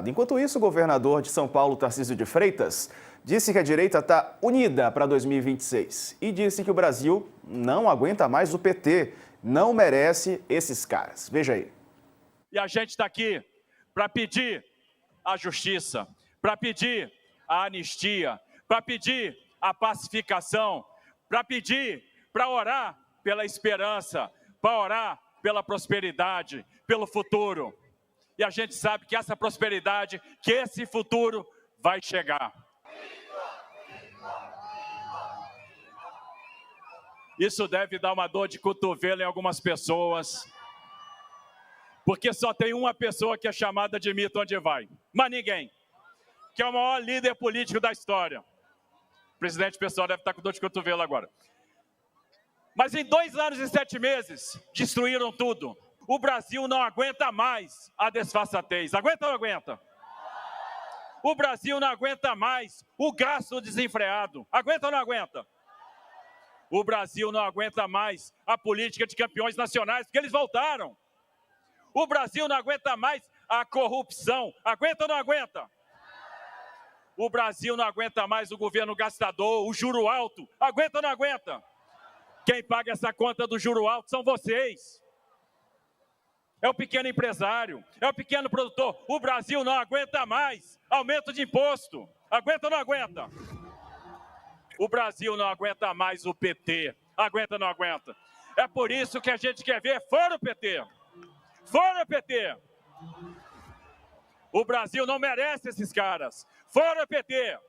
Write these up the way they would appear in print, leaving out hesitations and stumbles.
Enquanto isso, o governador de São Paulo, Tarcísio de Freitas, disse que a direita está unida para 2026 e disse que o Brasil não aguenta mais o PT, não merece esses caras. Veja aí. E a gente está aqui para pedir a justiça, para pedir a anistia, para pedir a pacificação, para orar pela esperança, para orar pela prosperidade, pelo futuro. E a gente sabe que essa prosperidade, que esse futuro vai chegar. Isso deve dar uma dor de cotovelo em algumas pessoas, porque só tem uma pessoa que é chamada de mito onde vai, mas ninguém, que é o maior líder político da história. O presidente pessoal deve estar com dor de cotovelo agora. Mas em 2 anos e 7 meses, destruíram tudo. O Brasil não aguenta mais a desfaçatez. Aguenta ou não aguenta? O Brasil não aguenta mais o gasto desenfreado. Aguenta ou não aguenta? O Brasil não aguenta mais a política de campeões nacionais, porque eles voltaram. O Brasil não aguenta mais a corrupção. Aguenta ou não aguenta? O Brasil não aguenta mais o governo gastador, o juro alto. Aguenta ou não aguenta? Quem paga essa conta do juro alto são vocês. É o pequeno empresário, é o pequeno produtor. O Brasil não aguenta mais aumento de imposto. Aguenta ou não aguenta? O Brasil não aguenta mais o PT. Aguenta ou não aguenta? É por isso que a gente quer ver fora o PT. Fora o PT. O Brasil não merece esses caras. Fora o PT.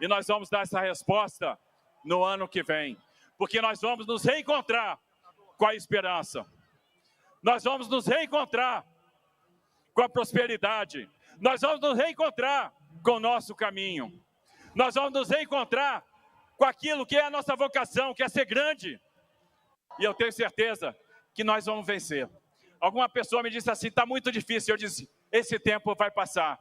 E nós vamos dar essa resposta no ano que vem. Porque nós vamos nos reencontrar com a esperança. Nós vamos nos reencontrar com a prosperidade. Nós vamos nos reencontrar com o nosso caminho. Nós vamos nos reencontrar com aquilo que é a nossa vocação, que é ser grande. E eu tenho certeza que nós vamos vencer. Alguma pessoa me disse assim, está muito difícil. Eu disse, esse tempo vai passar.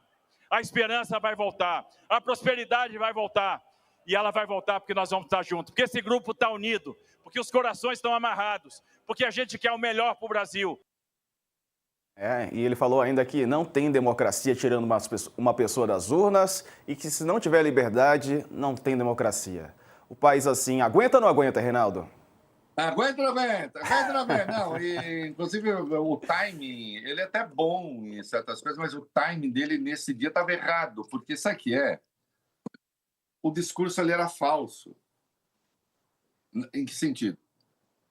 A esperança vai voltar. A prosperidade vai voltar. E ela vai voltar porque nós vamos estar juntos. Porque esse grupo está unido. Porque os corações estão amarrados. Porque a gente quer o melhor para o Brasil. E ele falou ainda que não tem democracia tirando uma pessoa das urnas e que se não tiver liberdade, não tem democracia. O país assim, aguenta ou não aguenta, Reinaldo? Aguenta ou não aguenta? Aguenta ou não aguenta? Não, inclusive o timing, ele é até bom em certas coisas, mas o timing dele nesse dia estava errado, porque sabe o que é? O discurso ali era falso. Em que sentido?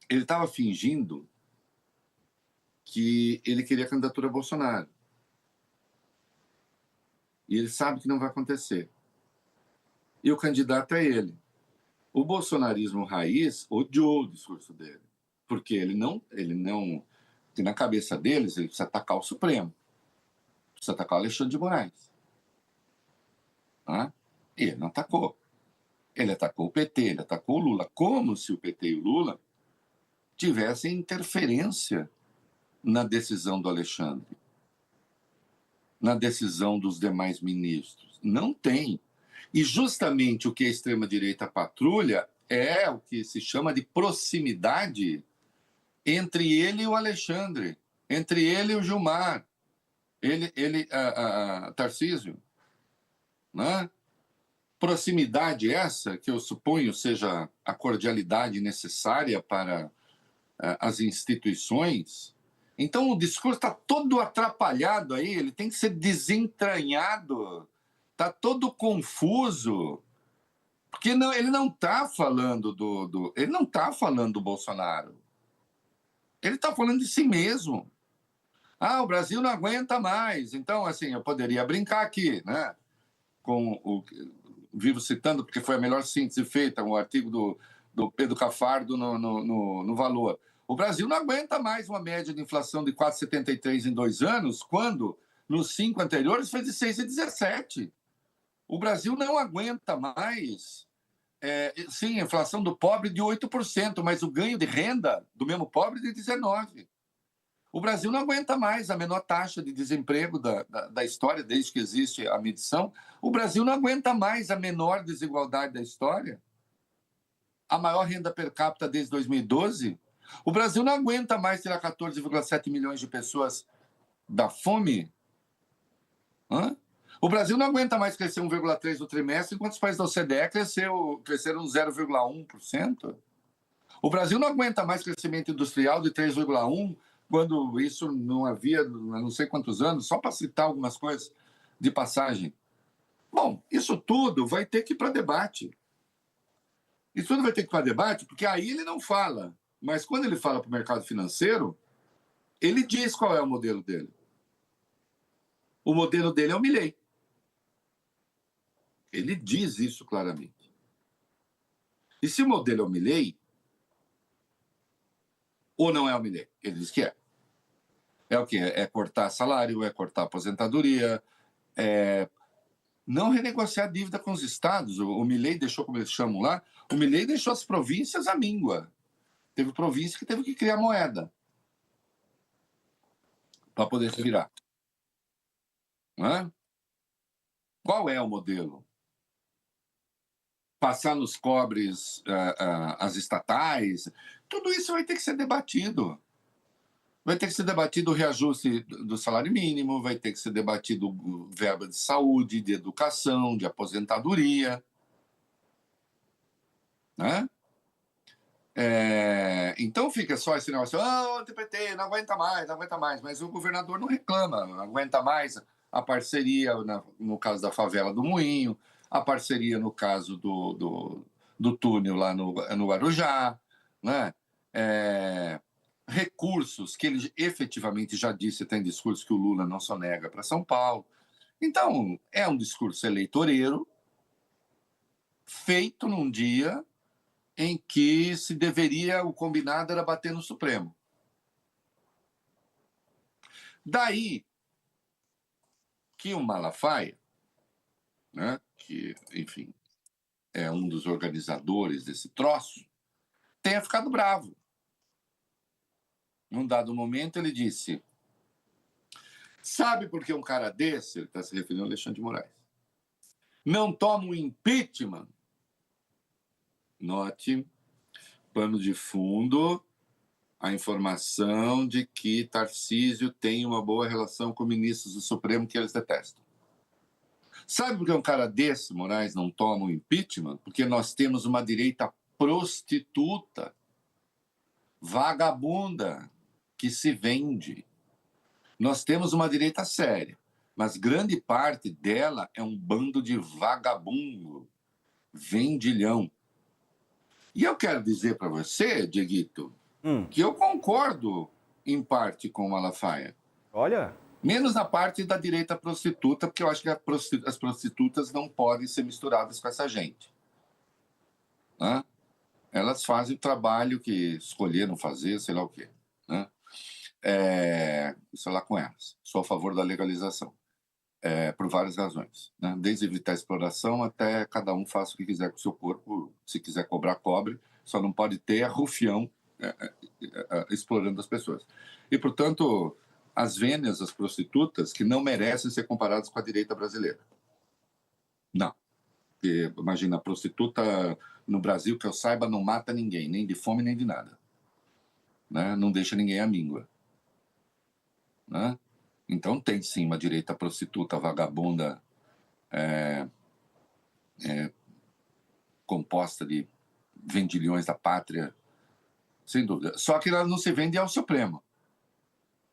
Ele estava fingindo que ele queria a candidatura a Bolsonaro. E ele sabe que não vai acontecer. E o candidato é ele. O bolsonarismo raiz odiou o discurso dele. Porque ele não... Porque na cabeça deles, ele precisa atacar o Supremo. Precisa atacar o Alexandre de Moraes. E ele não atacou. Ele atacou o PT, ele atacou o Lula. Como se o PT e o Lula tivessem interferência na decisão do Alexandre, na decisão dos demais ministros. Não tem. E justamente o que a extrema-direita patrulha é o que se chama de proximidade entre ele e o Alexandre, entre ele e o Gilmar, Tarcísio. Né? Proximidade essa, que eu suponho seja a cordialidade necessária para as instituições. Então, o discurso está todo atrapalhado aí, ele tem que ser desentranhado, está todo confuso, porque ele não está falando ele não está falando do Bolsonaro, ele está falando de si mesmo. O Brasil não aguenta mais. Então, assim, eu poderia brincar aqui, né? Vivo citando, porque foi a melhor síntese feita, um artigo do Pedro Cafardo no Valor. O Brasil não aguenta mais uma média de inflação de 4,73 em 2 anos, quando, nos 5 anteriores, foi de 6,17. O Brasil não aguenta mais, sim, a inflação do pobre de 8%, mas o ganho de renda do mesmo pobre de 19%. O Brasil não aguenta mais a menor taxa de desemprego da história, desde que existe a medição. O Brasil não aguenta mais a menor desigualdade da história, a maior renda per capita desde 2012. O Brasil não aguenta mais tirar 14,7 milhões de pessoas da fome. Hã? O Brasil não aguenta mais crescer 1,3% no trimestre, enquanto os países da OCDE cresceram 0,1%. O Brasil não aguenta mais crescimento industrial de 3,1%, quando isso não havia há não sei quantos anos, só para citar algumas coisas de passagem. Bom, isso tudo vai ter que ir para debate. Isso tudo vai ter que ir para debate, porque aí ele não fala. Mas quando ele fala para o mercado financeiro, ele diz qual é o modelo dele. O modelo dele é o Milei. Ele diz isso claramente. E se o modelo é o Milei, ou não é o Milei? Ele diz que é. É o quê? É cortar salário, é cortar aposentadoria, é não renegociar dívida com os estados. O Milei deixou, como eles chamam lá, o Milei deixou as províncias à míngua. Teve província que teve que criar moeda para poder se virar. Não é? Qual é o modelo? Passar nos cobres as estatais, tudo isso vai ter que ser debatido. Vai ter que ser debatido o reajuste do salário mínimo, vai ter que ser debatido verba de saúde, de educação, de aposentadoria. Né? Então fica só esse negócio, o TPT não aguenta mais, mas o governador não reclama, não aguenta mais a parceria, no caso da favela do Moinho, a parceria no caso do túnel lá no Guarujá, né? Recursos que ele efetivamente já disse, tem discurso que o Lula não sonega para São Paulo. Então, é um discurso eleitoreiro feito num dia em que se deveria, o combinado era bater no Supremo. Daí que o Malafaia, né, que, enfim, é um dos organizadores desse troço, tenha ficado bravo. Num dado momento, ele disse: sabe por que um cara desse, ele está se referindo ao Alexandre de Moraes, não toma um impeachment? Note, pano de fundo, a informação de que Tarcísio tem uma boa relação com ministros do Supremo que eles detestam. Sabe por que um cara desse, Moraes, não toma um impeachment? Porque nós temos uma direita prostituta, vagabunda, que se vende. Nós temos uma direita séria, mas grande parte dela é um bando de vagabundo, vendilhão. E eu quero dizer para você, Dieguito, que eu concordo, em parte, com o Malafaia. Olha. Menos na parte da direita prostituta, porque eu acho que as prostitutas não podem ser misturadas com essa gente. Né? Elas fazem o trabalho que escolheram fazer, sei lá o quê. Né? Sei lá com elas. Sou a favor da legalização. Por várias razões. Né? Desde evitar a exploração até cada um faça o que quiser com o seu corpo. Se quiser cobrar, cobre. Só não pode ter rufião explorando as pessoas. E, portanto, as vênias, as prostitutas, que não merecem ser comparadas com a direita brasileira. Não. Porque, imagina, a prostituta no Brasil, que eu saiba, não mata ninguém, nem de fome, nem de nada. Né? Não deixa ninguém à míngua. Né? Então tem sim uma direita prostituta, vagabunda, composta de vendilhões da pátria, sem dúvida. Só que ela não se vende ao Supremo.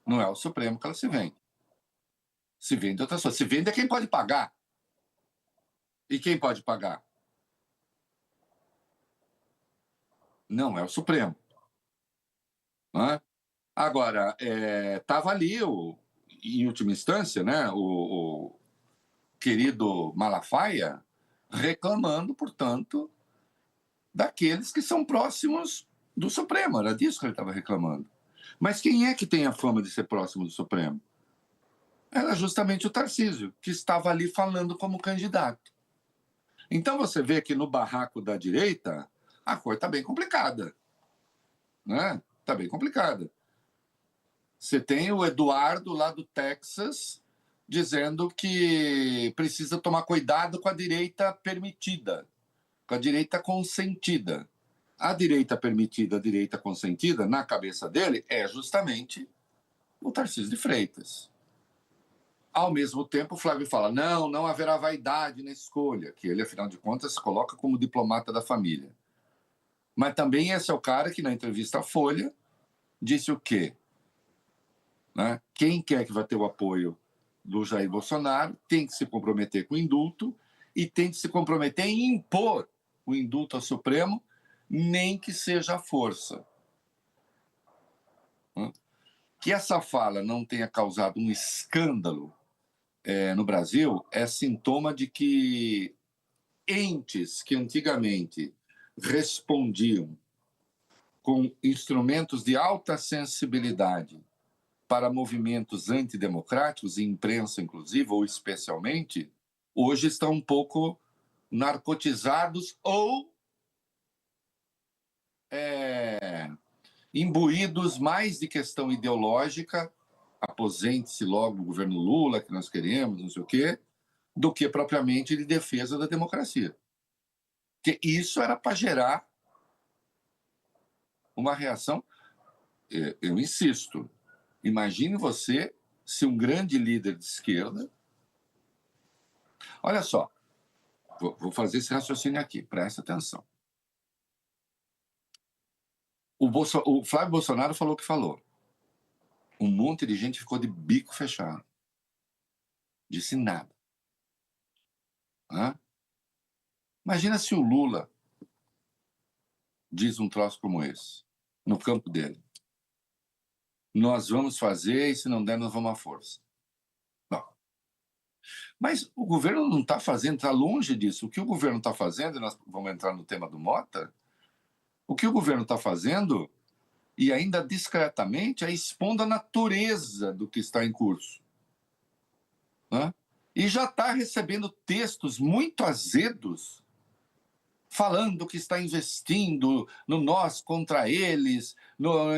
Não é ao Supremo que ela se vende. Se vende outras coisas. Se vende a quem pode pagar. E quem pode pagar? Não é o Supremo. Não é? Agora, estava ali, em última instância, né, o querido Malafaia reclamando, portanto, daqueles que são próximos do Supremo. Era disso que ele estava reclamando. Mas quem é que tem a fama de ser próximo do Supremo? Era justamente o Tarcísio, que estava ali falando como candidato. Então você vê que no barraco da direita, a coisa está bem complicada. Né? Está bem complicada. Você tem o Eduardo, lá do Texas, dizendo que precisa tomar cuidado com a direita permitida, com a direita consentida. A direita permitida, a direita consentida, na cabeça dele, é justamente o Tarcísio de Freitas. Ao mesmo tempo, o Flávio fala, não haverá vaidade na escolha, que ele, afinal de contas, se coloca como diplomata da família. Mas também esse é o cara que, na entrevista à Folha, disse o quê? Né? Quem quer que vai ter o apoio do Jair Bolsonaro tem que se comprometer com o indulto e tem que se comprometer em impor o indulto ao Supremo, nem que seja à força. Que essa fala não tenha causado um escândalo no Brasil é sintoma de que entes que antigamente respondiam com instrumentos de alta sensibilidade para movimentos antidemocráticos, imprensa inclusive, ou especialmente, hoje estão um pouco narcotizados ou imbuídos mais de questão ideológica, aposente-se logo o governo Lula, que nós queremos, não sei o quê, do que propriamente de defesa da democracia. Porque isso era para gerar uma reação. Eu insisto, imagine você se um grande líder de esquerda... Olha só, vou fazer esse raciocínio aqui, presta atenção. O Flávio Bolsonaro falou o que falou. Um monte de gente ficou de bico fechado. Disse nada. Imagina se o Lula diz um troço como esse, no campo dele. Nós vamos fazer e se não der, nós vamos à força. Bom, mas o governo não está fazendo, está longe disso. O que o governo está fazendo, e nós vamos entrar no tema do Mota, o que o governo está fazendo, e ainda discretamente, é expondo a natureza do que está em curso. E já está recebendo textos muito azedos, falando que está investindo no nós contra eles,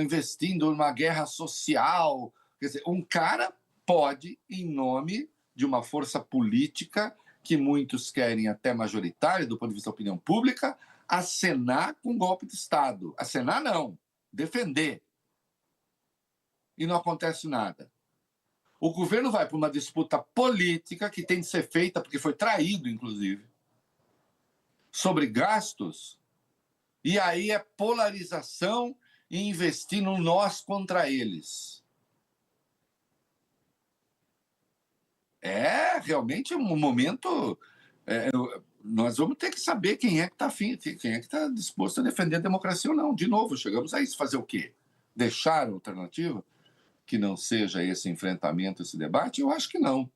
investindo numa guerra social. Quer dizer, um cara pode, em nome de uma força política que muitos querem até majoritária, do ponto de vista da opinião pública, acenar com golpe de Estado. Acenar não, defender. E não acontece nada. O governo vai para uma disputa política que tem de ser feita, porque foi traído, inclusive, sobre gastos, e aí é polarização e investir no nós contra eles. É realmente um momento... nós vamos ter que saber quem é que está afim, quem é que está disposto a defender a democracia ou não. De novo, chegamos a isso. Fazer o quê? Deixar a alternativa que não seja esse enfrentamento, esse debate? Eu acho que não.